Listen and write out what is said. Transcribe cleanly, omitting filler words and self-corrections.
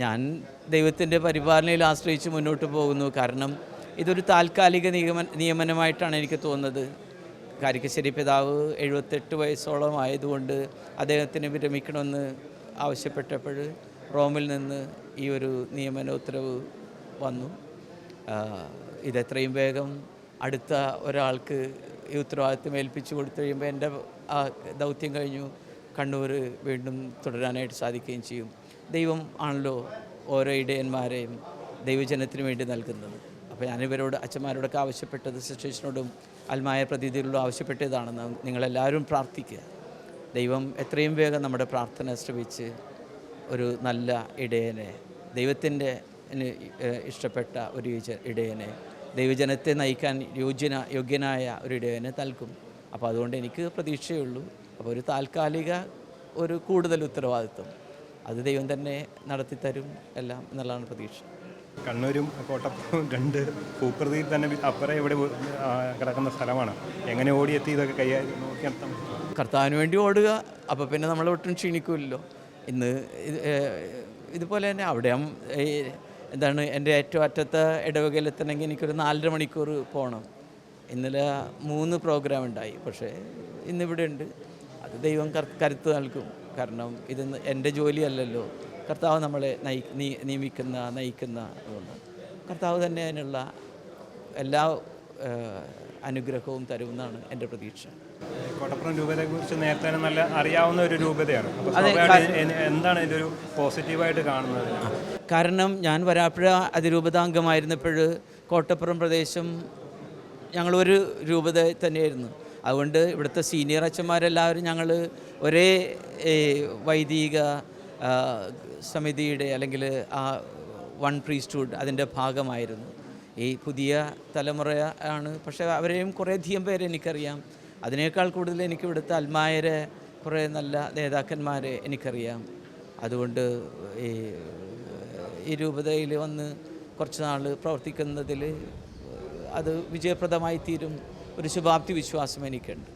ഞാൻ ദൈവത്തിൻ്റെ പരിപാലനയിൽ ആശ്രയിച്ച് മുന്നോട്ട് പോകുന്നു. കാരണം ഇതൊരു താൽക്കാലിക നിയമനമായിട്ടാണ് എനിക്ക് തോന്നുന്നത്. കാരിക്കശ്ശേരി പിതാവ് 78 വയസ്സോളം ആയതുകൊണ്ട് അദ്ദേഹത്തിന് വിരമിക്കണമെന്ന് ആവശ്യപ്പെട്ടപ്പോൾ റോമിൽ നിന്ന് ഈ ഒരു നിയമന ഉത്തരവ് വന്നു. ഇതെത്രയും വേഗം അടുത്ത ഒരാൾക്ക് ഈ ഉത്തരവാദിത്വം ഏൽപ്പിച്ചു കൊടുത്തു കഴിയുമ്പോൾ എൻ്റെ ആ ദൗത്യം കഴിഞ്ഞു കണ്ണൂർ വീണ്ടും തുടരാനായിട്ട് സാധിക്കുകയും ചെയ്യും. ദൈവം ആണല്ലോ ഓരോ ഇടയന്മാരെയും ദൈവജനത്തിന് വേണ്ടി നൽകുന്നത്. അപ്പോൾ ഞാനിവരോട് അച്ഛന്മാരോടൊക്കെ ആവശ്യപ്പെട്ടത്, സിസ്റ്റേഴ്സിനോടും അൽമായ പ്രതിനിധികളോടും ആവശ്യപ്പെട്ടതാണെന്ന് നിങ്ങളെല്ലാവരും പ്രാർത്ഥിക്കുക. ദൈവം എത്രയും വേഗം നമ്മുടെ പ്രാർത്ഥന ശ്രവിച്ച് ഒരു നല്ല ഇടയനെ, ദൈവത്തിൻ്റെ ഇഷ്ടപ്പെട്ട ഒരു ഇടയനെ, ദൈവജനത്തെ നയിക്കാൻ യോഗ്യനായ ഒരു ഇടയനെ നൽകും. അപ്പോൾ അതുകൊണ്ട് എനിക്ക് പ്രതീക്ഷയുള്ളൂ. അപ്പോൾ ഒരു താൽക്കാലിക ഒരു കൂടുതൽ ഉത്തരവാദിത്വം അത് ദൈവം തന്നെ നടത്തിത്തരും എല്ലാം എന്നുള്ളതാണ് പ്രതീക്ഷ. കണ്ണൂരും കോട്ടപ്പുറവും 2 ഭൂപ്രതിയിൽ തന്നെ അപ്പുറം ഇവിടെ കിടക്കുന്ന സ്ഥലമാണ്. എങ്ങനെ ഓടിയെത്തി ഇതൊക്കെ കൈകാര്യം നോക്കി നടത്താം? കർത്താവിന് വേണ്ടി ഓടുക. അപ്പോൾ പിന്നെ നമ്മൾ ഒട്ടും ക്ഷീണിക്കുമല്ലോ. ഇന്ന് ഇതുപോലെ തന്നെ അവിടെ എന്താണ് എൻ്റെ ഏറ്റവും അറ്റത്തെ ഇടവകയിലെത്തണമെങ്കിൽ എനിക്കൊരു 4.5 മണിക്കൂർ പോകണം. ഇന്നലെ 3 പ്രോഗ്രാം ഉണ്ടായി. പക്ഷേ ഇന്നിവിടെ ഉണ്ട്. അത് ദൈവം കരുത്ത് നൽകും. കാരണം ഇത് എൻ്റെ ജോലിയല്ലല്ലോ. കർത്താവ് നമ്മളെ നയിക്കുന്ന കർത്താവ് തന്നെ അതിനുള്ള എല്ലാ അനുഗ്രഹവും തരുമെന്നാണ് എൻ്റെ പ്രതീക്ഷ. കോട്ടപ്പുറം രൂപതയെക്കുറിച്ച് നേരത്തെ നല്ല അറിയാവുന്ന ഒരു രൂപതയാണ്. എന്താണ് ഇതിൻ്റെ ഒരു പോസിറ്റീവായിട്ട് കാണുന്നത്? കാരണം ഞാൻ വരാപ്പുഴ അതിരൂപതാംഗമായിരുന്നപ്പോൾ കോട്ടപ്പുറം പ്രദേശം ഞങ്ങളൊരു രൂപത തന്നെയായിരുന്നു. അതുകൊണ്ട് ഇവിടുത്തെ സീനിയർ അച്ഛന്മാരെല്ലാവരും ഞങ്ങൾ ഒരേ വൈദിക സമിതിയുടെ അല്ലെങ്കിൽ ആ വൺ പ്രീസ്റ്റ്ഹുഡ് അതിൻ്റെ ഭാഗമായിരുന്നു. ഈ പുതിയ തലമുറ ആണ്. പക്ഷേ അവരെയും കുറേയധികം പേരെ എനിക്കറിയാം. അതിനേക്കാൾ കൂടുതൽ എനിക്ക് ഇവിടുത്തെ അൽമായരെ കുറേ നല്ല നേതാക്കന്മാരെ എനിക്കറിയാം. അതുകൊണ്ട് ഈ രൂപതയിൽ വന്ന് കുറച്ച് നാൾ പ്രവർത്തിക്കുന്നതിൽ അത് വിജയപ്രദമായി തീരും ഒരു ശുഭാപ്തി വിശ്വാസം എനിക്കുണ്ട്.